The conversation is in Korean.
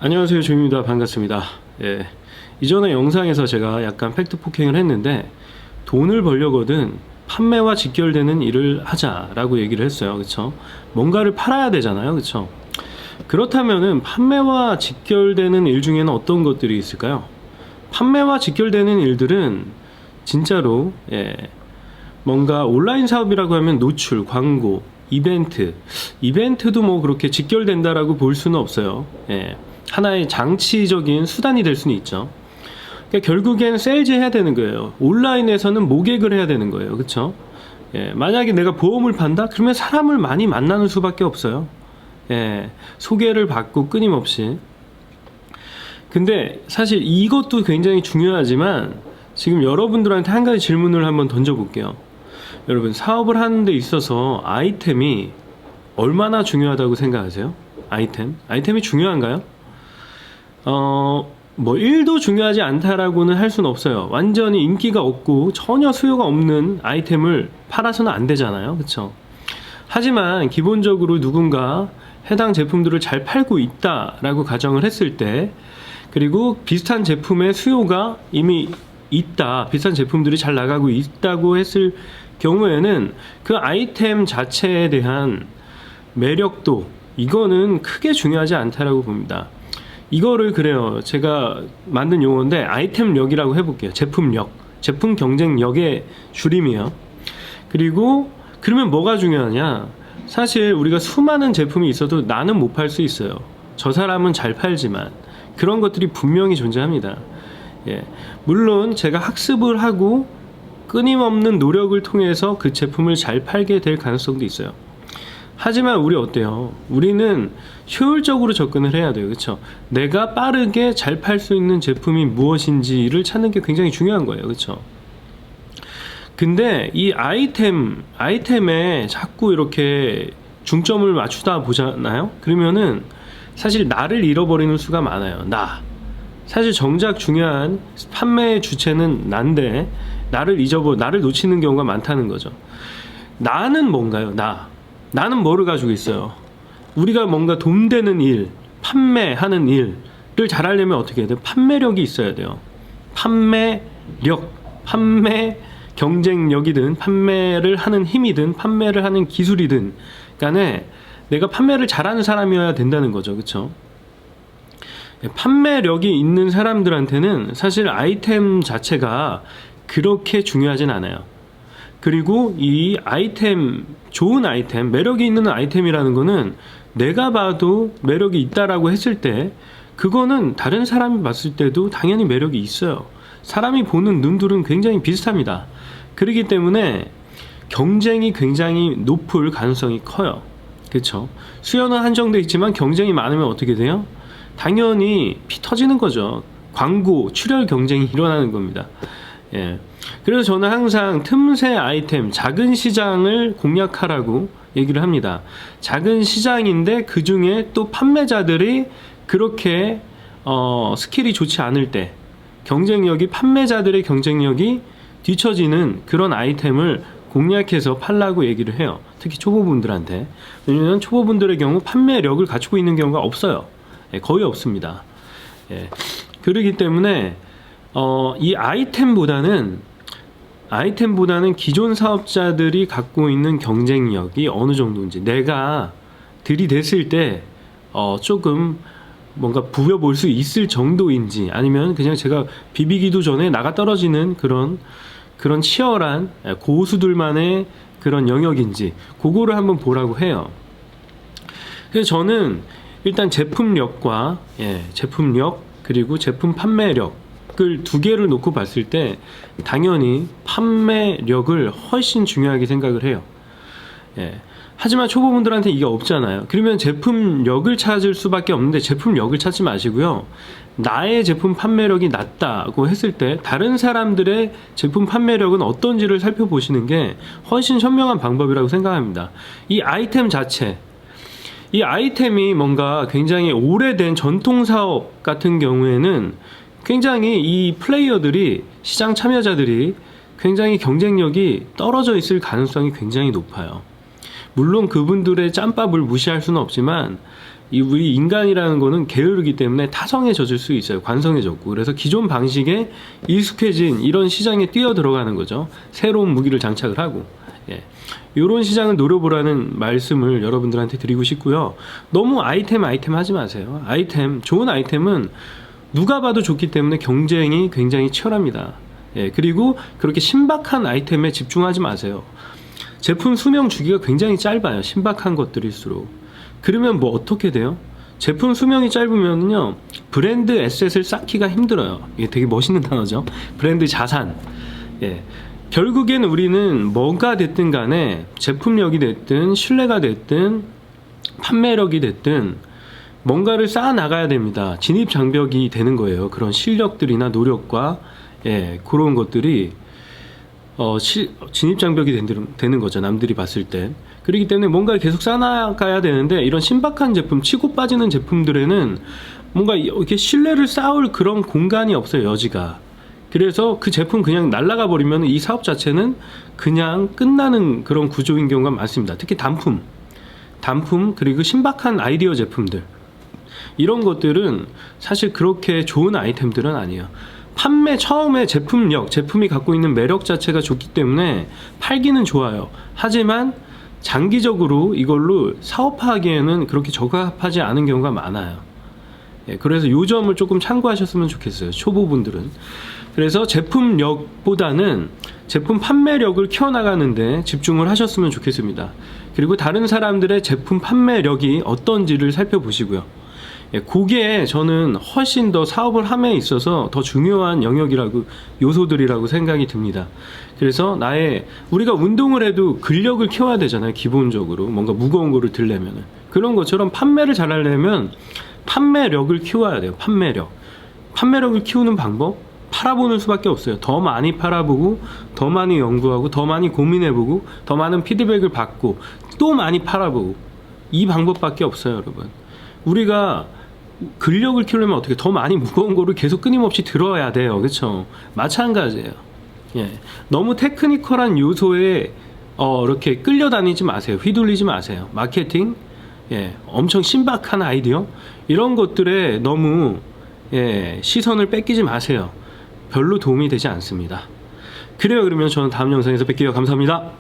안녕하세요, 조입니다. 반갑습니다. 예, 이전에 영상에서 제가 약간 팩트 폭행을 했는데 돈을 벌려거든 판매와 직결되는 일을 하자라고 얘기를 했어요. 그쵸? 뭔가를 팔아야 되잖아요. 그쵸? 그렇다면은 판매와 직결되는 일 중에는 어떤 것들이 있을까요? 판매와 직결되는 일들은 진짜로 뭔가 온라인 사업이라고 하면 노출, 광고, 이벤트도 뭐 그렇게 직결된다라고 볼 수는 없어요. 하나의 장치적인 수단이 될 수는 있죠. 그러니까 결국엔 세일즈 해야 되는 거예요. 온라인에서는 모객을 해야 되는 거예요. 그쵸? 만약에 내가 보험을 판다? 그러면 사람을 많이 만나는 수밖에 없어요. 소개를 받고 끊임없이. 근데 사실 이것도 굉장히 중요하지만 지금 여러분들한테 한 가지 질문을 한번 던져볼게요. 여러분, 사업을 하는 데 있어서 아이템이 얼마나 중요하다고 생각하세요? 아이템이 중요한가요? 뭐 1도 중요하지 않다라고는 할 수는 없어요. 완전히 인기가 없고 전혀 수요가 없는 아이템을 팔아서는 안 되잖아요. 그쵸? 하지만 기본적으로 누군가 해당 제품들을 잘 팔고 있다라고 가정을 했을 때, 그리고 비슷한 제품의 수요가 이미 있다, 비슷한 제품들이 잘 나가고 있다고 했을 경우에는 그 아이템 자체에 대한 매력도, 이거는 크게 중요하지 않다라고 봅니다. 이거를 그래요, 제가 만든 용어인데 아이템력이라고 해볼게요. 제품 경쟁력의 줄임이에요. 그리고 그러면 뭐가 중요하냐, 사실 우리가 수많은 제품이 있어도 나는 못 팔 수 있어요. 저 사람은 잘 팔지만. 그런 것들이 분명히 존재합니다. 물론 제가 학습을 하고 끊임없는 노력을 통해서 그 제품을 잘 팔게 될 가능성도 있어요. 하지만 우리 어때요? 우리는 효율적으로 접근을 해야 돼요. 그쵸? 내가 빠르게 잘 팔 수 있는 제품이 무엇인지를 찾는 게 굉장히 중요한 거예요. 그쵸? 근데 이 아이템에 자꾸 이렇게 중점을 맞추다 보잖아요? 그러면은 사실 나를 잃어버리는 수가 많아요. 사실 정작 중요한 판매의 주체는 난데 나를 놓치는 경우가 많다는 거죠. 나는 뭔가요? 나는 뭐를 가지고 있어요? 우리가 뭔가 돈 되는 일, 판매하는 일을 잘하려면 어떻게 해야 돼요? 판매력이 있어야 돼요. 판매 경쟁력이든 판매를 하는 힘이든 판매를 하는 기술이든 간에 내가 판매를 잘하는 사람이어야 된다는 거죠. 그쵸? 판매력이 있는 사람들한테는 사실 아이템 자체가 그렇게 중요하진 않아요. 그리고 이 아이템, 좋은 아이템, 매력이 있는 아이템이라는 거는 내가 봐도 매력이 있다라고 했을 때 그거는 다른 사람이 봤을 때도 당연히 매력이 있어요. 사람이 보는 눈들은 굉장히 비슷합니다. 그렇기 때문에 경쟁이 굉장히 높을 가능성이 커요. 그렇죠? 수요는 한정돼 있지만 경쟁이 많으면 어떻게 돼요? 당연히 피 터지는 거죠. 광고, 출혈 경쟁이 일어나는 겁니다. 그래서 저는 항상 틈새 아이템, 작은 시장을 공략하라고 얘기를 합니다. 작은 시장인데 그 중에 또 판매자들이 그렇게 스킬이 좋지 않을 때 판매자들의 경쟁력이 뒤처지는 그런 아이템을 공략해서 팔라고 얘기를 해요. 특히 초보분들한테. 왜냐면 초보분들의 경우 판매력을 갖추고 있는 경우가 없어요. 거의 없습니다. 그렇기 때문에 이 아이템보다는 기존 사업자들이 갖고 있는 경쟁력이 어느 정도인지, 내가 들이댔을 때 조금 뭔가 부벼볼 수 있을 정도인지, 아니면 그냥 제가 비비기도 전에 나가 떨어지는 그런 치열한 고수들만의 그런 영역인지, 그거를 한번 보라고 해요. 그래서 저는 일단 제품력 그리고 제품 판매력을 두 개를 놓고 봤을 때 당연히 판매력을 훨씬 중요하게 생각을 해요. 하지만 초보분들한테 이게 없잖아요. 그러면 제품력을 찾을 수밖에 없는데 제품력을 찾지 마시고요. 나의 제품 판매력이 낮다고 했을 때 다른 사람들의 제품 판매력은 어떤지를 살펴보시는 게 훨씬 현명한 방법이라고 생각합니다. 이 아이템이 뭔가 굉장히 오래된 전통사업 같은 경우에는 굉장히 이 플레이어들이, 시장 참여자들이 굉장히 경쟁력이 떨어져 있을 가능성이 굉장히 높아요. 물론 그분들의 짬밥을 무시할 수는 없지만 우리 인간이라는 거는 게으르기 때문에 타성에 젖을 수 있어요. 관성에 젖고. 그래서 기존 방식에 익숙해진 이런 시장에 뛰어 들어가는 거죠. 새로운 무기를 장착을 하고. 예. 이런 시장을 노려보라는 말씀을 여러분들한테 드리고 싶고요. 너무 아이템 하지 마세요. 좋은 아이템은 누가 봐도 좋기 때문에 경쟁이 굉장히 치열합니다. 예. 그리고 그렇게 신박한 아이템에 집중하지 마세요. 제품 수명 주기가 굉장히 짧아요. 신박한 것들일수록. 그러면 뭐 어떻게 돼요? 제품 수명이 짧으면요, 브랜드 에셋을 쌓기가 힘들어요. 이게 되게 멋있는 단어죠. 브랜드 자산. 예. 결국엔 우리는 뭐가 됐든 간에 제품력이 됐든 신뢰가 됐든 판매력이 됐든 뭔가를 쌓아 나가야 됩니다. 진입 장벽이 되는 거예요. 그런 실력들이나 노력과 그런 것들이 진입 장벽이 되는 거죠. 남들이 봤을 때. 그렇기 때문에 뭔가를 계속 쌓아나가야 되는데 이런 신박한 제품, 치고 빠지는 제품들에는 뭔가 이렇게 신뢰를 쌓을 그런 공간이 없어요. 여지가. 그래서 그 제품 그냥 날아가 버리면 이 사업 자체는 그냥 끝나는 그런 구조인 경우가 많습니다. 특히 단품 그리고 신박한 아이디어 제품들, 이런 것들은 사실 그렇게 좋은 아이템들은 아니에요. 처음에 제품이 갖고 있는 매력 자체가 좋기 때문에 팔기는 좋아요. 하지만 장기적으로 이걸로 사업하기에는 그렇게 적합하지 않은 경우가 많아요. 그래서 이 점을 조금 참고하셨으면 좋겠어요. 초보분들은. 그래서 제품력보다는 제품 판매력을 키워나가는데 집중을 하셨으면 좋겠습니다. 그리고 다른 사람들의 제품 판매력이 어떤지를 살펴보시고요. 그게 저는 훨씬 더 사업을 함에 있어서 더 중요한 요소들이라고 생각이 듭니다. 그래서 우리가 운동을 해도 근력을 키워야 되잖아요. 기본적으로 뭔가 무거운 거를 들려면, 그런 것처럼 판매를 잘하려면 판매력을 키워야 돼요. 판매력을 키우는 방법, 팔아보는 수밖에 없어요. 더 많이 팔아보고, 더 많이 연구하고, 더 많이 고민해보고, 더 많은 피드백을 받고, 또 많이 팔아보고, 이 방법밖에 없어요. 여러분, 우리가 근력을 키우려면 어떻게, 더 많이 무거운 거를 계속 끊임없이 들어야 돼요. 그렇죠? 마찬가지예요. 너무 테크니컬한 요소에 이렇게 끌려다니지 마세요. 휘둘리지 마세요. 마케팅, 엄청 신박한 아이디어, 이런 것들에 너무 시선을 뺏기지 마세요. 별로 도움이 되지 않습니다. 그래요. 그러면 저는 다음 영상에서 뵐게요. 감사합니다.